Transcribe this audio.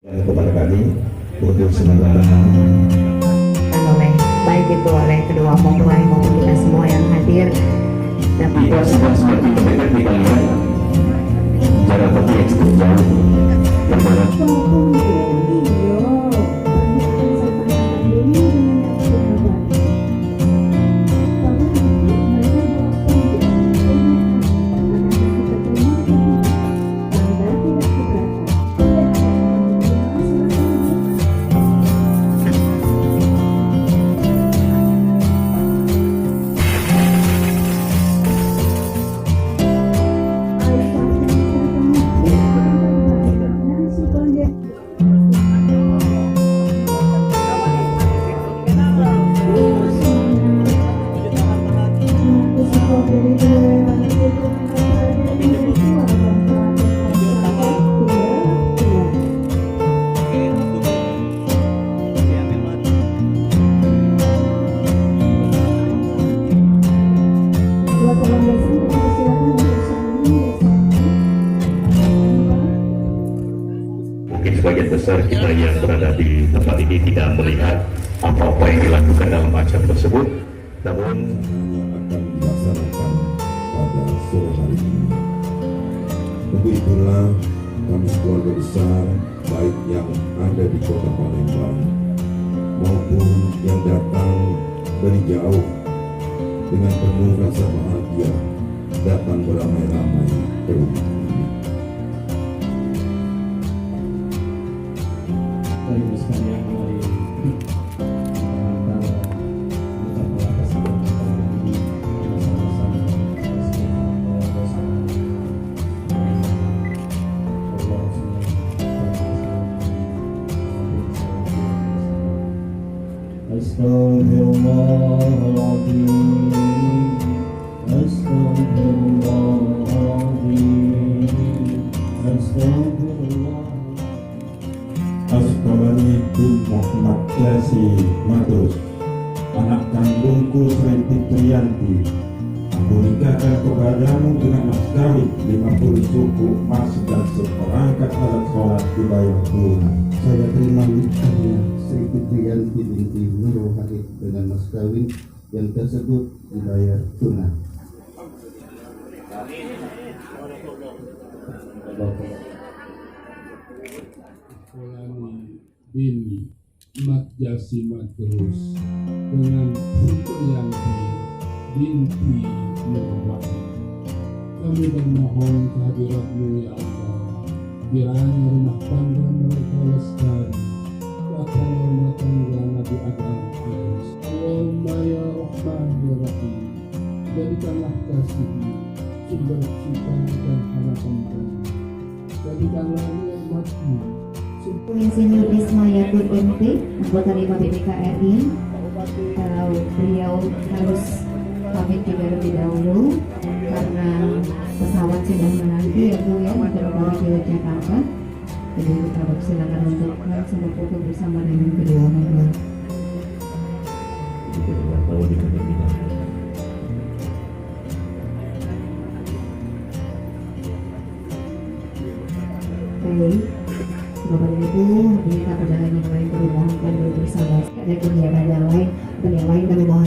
kepada kami untuk sementara oleh baik itu oleh kedua mempelai maupun kita semua yang hadir dapat seperti mereka kita lihat jarak tempuh yang cukup jauh perjalanan sebagian besar kita yang berada di tempat ini tidak melihat apa-apa yang dilakukan dalam acara tersebut, namun akan dilaksanakan pada sore hari ini. Untuk itulah kami keluarga besar, baik yang ada di kota Palembang maupun yang datang dari jauh, dengan penuh rasa bahagia datang beramai-ramai ke rumah ini. Dari sekalian mulai antara ucapan kasih ini bersama-sama Astaghfirullahaladzim, Astaghfirullahaladzim, Astaghfirullah. Astorani bin Muhammad Jasi Matus, anak kandungku Sri Fitriyanti, aku nikahkan kepadamu dengan mas kawin 50 suku emas dan seperangkat alat sholat dibayar tunai. Saya terima nikahnya Sri Fitriyanti binti Nurul Hadid dengan mas kawin yang tersebut dibayar tunai. Bini Mat Jasi Matus dengan Fitriyanti binti Nurul. Kami bermohon kehadirat-Mu ya Allah, kiranya rumah tangga mereka lestari akan rumah tangga Nabi Adam Firdaus. Allahumma ya Rahman ya Rahim, jadikanlah kasih sumber cita dan harapan kami, jadikanlah nikmat-Mu. Insinyur Ismayatul MP, anggota 5 BPKRI. Kalau beliau harus pamit juga lebih dahulu karena pesawat sudah menanti ya Bu ya untuk kembali ke Jakarta. Jadi kita silakan untuk langsung foto bersama dengan kedua mempelai. Baik. Bapak dan Ibu, kita pada yang lain kami mohon kami bersama. Ada kegiatan yang lain dan yang lain kami mohon.